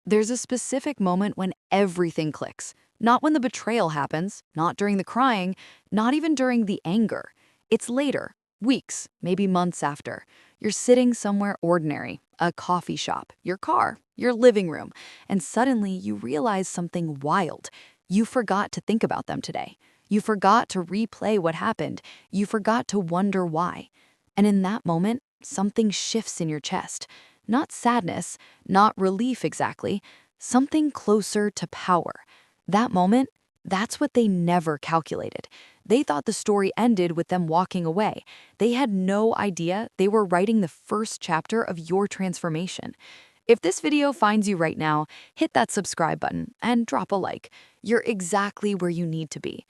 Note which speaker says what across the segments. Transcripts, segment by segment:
Speaker 1: There's a specific moment when everything clicks. Not when the betrayal happens, not during the crying, not even during the anger. It's later, weeks, maybe months after. You're sitting somewhere ordinary, a coffee shop, your car, your living room, and suddenly you realize something wild. You forgot to think about them today. You forgot to replay what happened. You forgot to wonder why. And in that moment, something shifts in your chest. Not sadness, not relief exactly, something closer to power. That moment, that's what they never calculated. They thought the story ended with them walking away. They had no idea they were writing the first chapter of your transformation. If this video finds you right now, hit that subscribe button and drop a like. You're exactly where you need to be.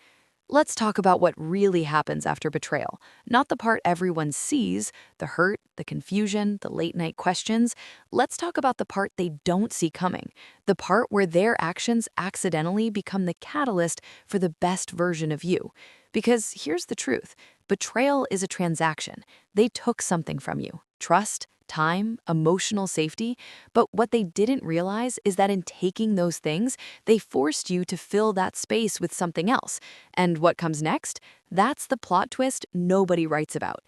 Speaker 1: Let's talk about what really happens after betrayal, not the part everyone sees, the hurt, the confusion, the late-night questions. Let's talk about the part they don't see coming, the part where their actions accidentally become the catalyst for the best version of you. Because here's the truth, betrayal is a transaction. They took something from you, trust, time, emotional safety, but what they didn't realize is that in taking those things, they forced you to fill that space with something else. And what comes next? That's the plot twist nobody writes about.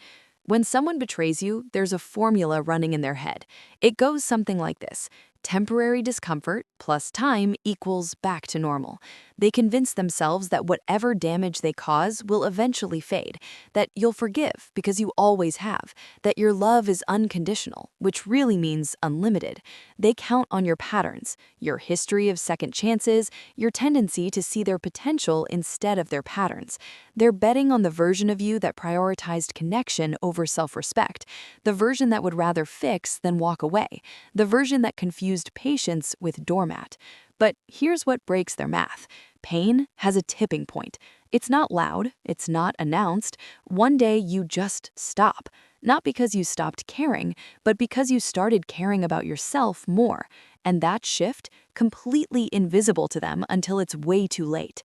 Speaker 1: When someone betrays you, there's a formula running in their head. It goes something like this. Temporary discomfort plus time equals back to normal. They convince themselves that whatever damage they cause will eventually fade, that you'll forgive because you always have, that your love is unconditional, which really means unlimited. They count on your patterns, your history of second chances, your tendency to see their potential instead of their patterns. They're betting on the version of you that prioritized connection over self-respect, the version that would rather fix than walk away, the version that confused patience with doormat. But here's what breaks their math. Pain has a tipping point. It's not loud, it's not announced. One day you just stop. Not because you stopped caring, but because you started caring about yourself more. And that shift, completely invisible to them until it's way too late.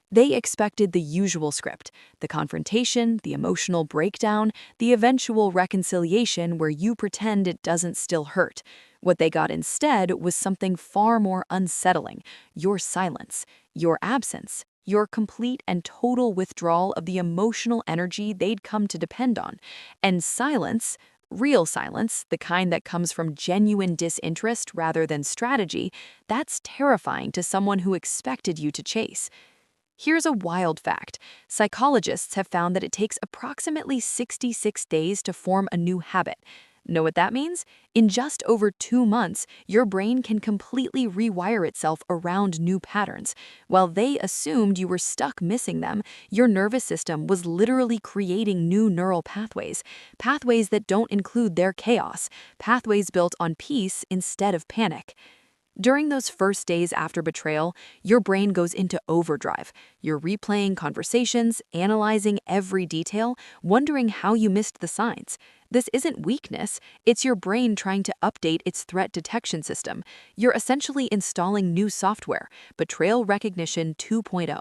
Speaker 1: They expected the usual script, the confrontation, the emotional breakdown, the eventual reconciliation where you pretend it doesn't still hurt. What they got instead was something far more unsettling, your silence, your absence, your complete and total withdrawal of the emotional energy they'd come to depend on. And silence, real silence, the kind that comes from genuine disinterest rather than strategy, that's terrifying to someone who expected you to chase. Here's a wild fact. Psychologists have found that it takes approximately 66 days to form a new habit. Know what that means? In just over 2 months, your brain can completely rewire itself around new patterns. While they assumed you were stuck missing them, your nervous system was literally creating new neural pathways. Pathways that don't include their chaos. Pathways built on peace instead of panic. During those first days after betrayal, your brain goes into overdrive. You're replaying conversations, analyzing every detail, wondering how you missed the signs. This isn't weakness, it's your brain trying to update its threat detection system. You're essentially installing new software, Betrayal Recognition 2.0.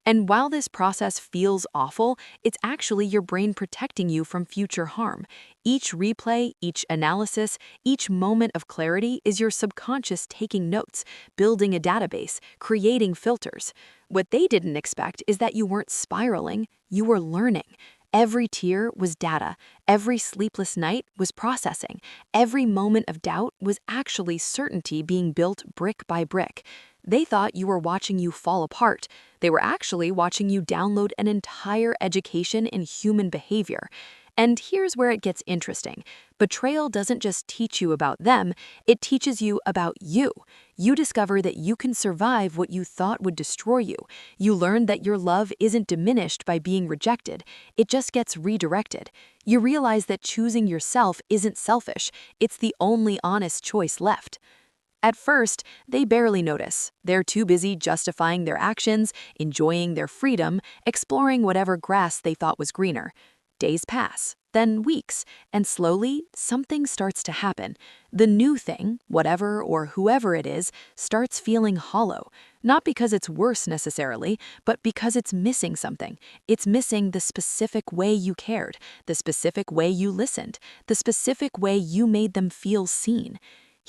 Speaker 1: And while this process feels awful, it's actually your brain protecting you from future harm. Each replay, each analysis, each moment of clarity is your subconscious taking notes, building a database, creating filters. What they didn't expect is that you weren't spiraling, you were learning. Every tear was data, every sleepless night was processing, every moment of doubt was actually certainty being built brick by brick. They thought you were watching you fall apart. They were actually watching you download an entire education in human behavior. And here's where it gets interesting. Betrayal doesn't just teach you about them, it teaches you about you. You discover that you can survive what you thought would destroy you. You learn that your love isn't diminished by being rejected, it just gets redirected. You realize that choosing yourself isn't selfish, it's the only honest choice left. At first, they barely notice. They're too busy justifying their actions, enjoying their freedom, exploring whatever grass they thought was greener. Days pass, then weeks, and slowly, something starts to happen. The new thing, whatever or whoever it is, starts feeling hollow. Not because it's worse necessarily, but because it's missing something. It's missing the specific way you cared, the specific way you listened, the specific way you made them feel seen.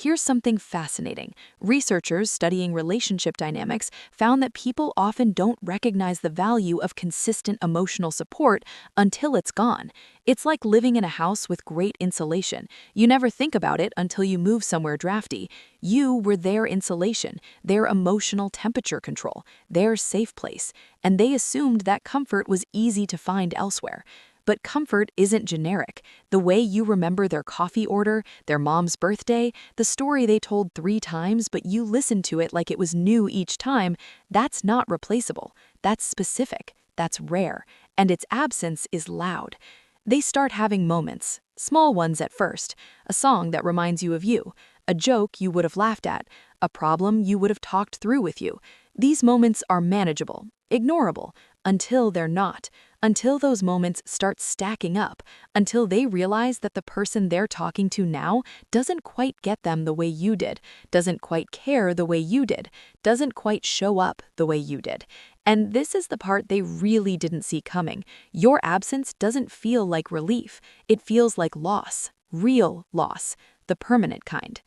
Speaker 1: Here's something fascinating. Researchers studying relationship dynamics found that people often don't recognize the value of consistent emotional support until it's gone. It's like living in a house with great insulation. You never think about it until you move somewhere drafty. You were their insulation, their emotional temperature control, their safe place, and they assumed that comfort was easy to find elsewhere. But comfort isn't generic. The way you remember their coffee order, their mom's birthday, the story they told 3 times but you listened to it like it was new each time, that's not replaceable. That's specific. That's rare. And its absence is loud. They start having moments, small ones at first, a song that reminds you of you, a joke you would have laughed at, a problem you would have talked through with you. These moments are manageable, ignorable, until they're not, until those moments start stacking up, until they realize that the person they're talking to now doesn't quite get them the way you did, doesn't quite care the way you did, doesn't quite show up the way you did. And this is the part they really didn't see coming. Your absence doesn't feel like relief. It feels like loss, real loss, the permanent kind.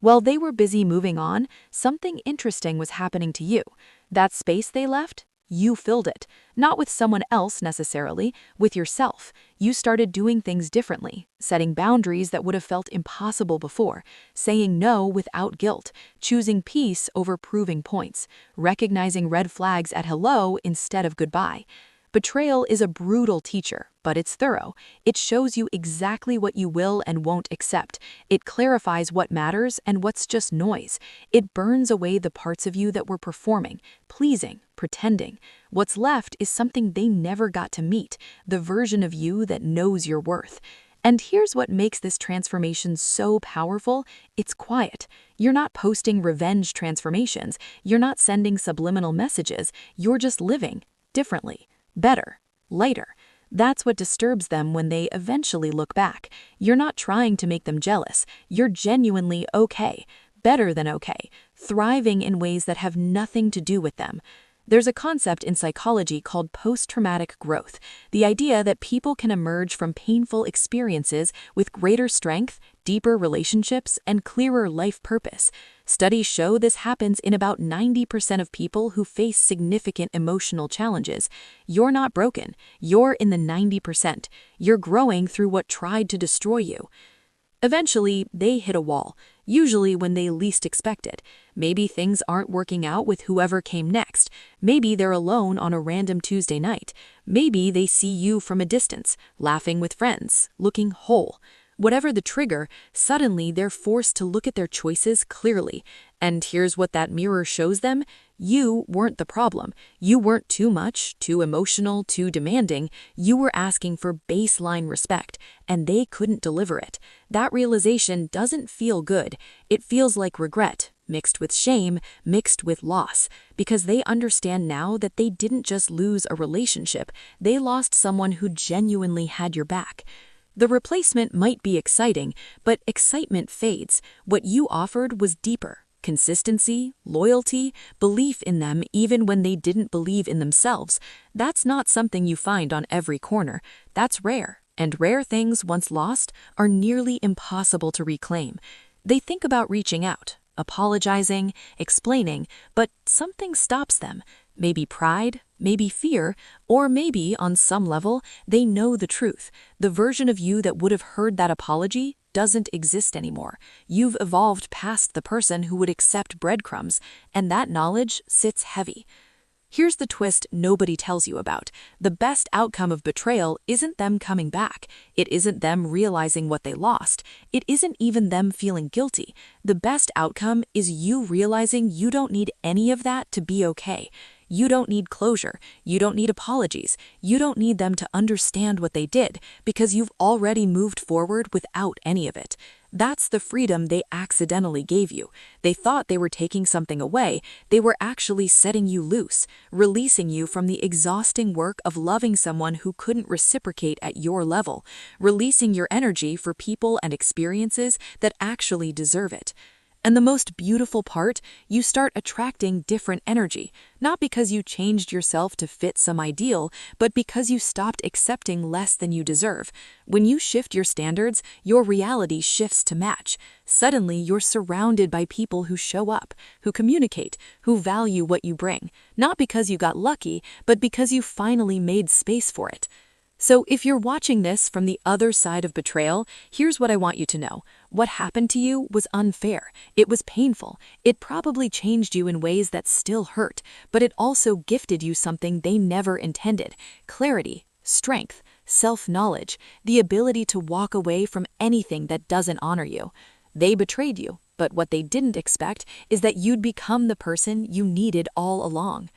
Speaker 1: While they were busy moving on, something interesting was happening to you. That space they left, you filled it. Not with someone else necessarily, with yourself. You started doing things differently, setting boundaries that would have felt impossible before, saying no without guilt, choosing peace over proving points, recognizing red flags at hello instead of goodbye. Betrayal is a brutal teacher, but it's thorough. It shows you exactly what you will and won't accept. It clarifies what matters and what's just noise. It burns away the parts of you that were performing, pleasing, pretending. What's left is something they never got to meet, the version of you that knows your worth. And here's what makes this transformation so powerful. It's quiet. You're not posting revenge transformations. You're not sending subliminal messages. You're just living differently. Better, lighter. That's what disturbs them when they eventually look back. You're not trying to make them jealous. You're genuinely okay, better than okay, thriving in ways that have nothing to do with them. There's a concept in psychology called post-traumatic growth, the idea that people can emerge from painful experiences with greater strength, deeper relationships, and clearer life purpose. Studies show this happens in about 90% of people who face significant emotional challenges. You're not broken. You're in the 90%. You're growing through what tried to destroy you. Eventually, they hit a wall, usually when they least expect it. Maybe things aren't working out with whoever came next. Maybe they're alone on a random Tuesday night. Maybe they see you from a distance, laughing with friends, looking whole. Whatever the trigger, suddenly they're forced to look at their choices clearly. And here's what that mirror shows them. You weren't the problem. You weren't too much, too emotional, too demanding. You were asking for baseline respect, and they couldn't deliver it. That realization doesn't feel good. It feels like regret, mixed with shame, mixed with loss, because they understand now that they didn't just lose a relationship, they lost someone who genuinely had your back. The replacement might be exciting, but excitement fades. What you offered was deeper. Consistency, loyalty, belief in them even when they didn't believe in themselves. That's not something you find on every corner. That's rare. And rare things, once lost, are nearly impossible to reclaim. They think about reaching out, apologizing, explaining, but something stops them. Maybe pride, maybe fear, or maybe, on some level, they know the truth. The version of you that would have heard that apology doesn't exist anymore. You've evolved past the person who would accept breadcrumbs, and that knowledge sits heavy. Here's the twist nobody tells you about. The best outcome of betrayal isn't them coming back. It isn't them realizing what they lost. It isn't even them feeling guilty. The best outcome is you realizing you don't need any of that to be okay. You don't need closure. You don't need apologies. You don't need them to understand what they did because you've already moved forward without any of it. That's the freedom they accidentally gave you. They thought they were taking something away. They were actually setting you loose, releasing you from the exhausting work of loving someone who couldn't reciprocate at your level, releasing your energy for people and experiences that actually deserve it.
Speaker 2: And the most beautiful part, you start attracting different energy, not because you changed yourself to fit some ideal, but because you stopped accepting less than you deserve. When you shift your standards, your reality shifts to match. Suddenly, you're surrounded by people who show up, who communicate, who value what you bring, not because you got lucky, but because you finally made space for it. So if you're watching this from the other side of betrayal, here's what I want you to know. What happened to you was unfair. It was painful. It probably changed you in ways that still hurt, but it also gifted you something they never intended: clarity, strength, self-knowledge, the ability to walk away from anything that doesn't honor you. They betrayed you, but what they didn't expect is that you'd become the person you needed all along.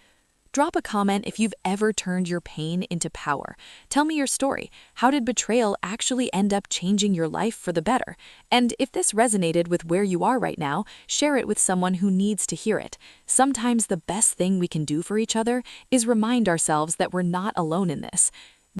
Speaker 2: Drop a comment if you've ever turned your pain into power. Tell me your story. How did betrayal actually end up changing your life for the better? And if this resonated with where you are right now, share it with someone who needs to hear it. Sometimes the best thing we can do for each other is remind ourselves that we're not alone in this.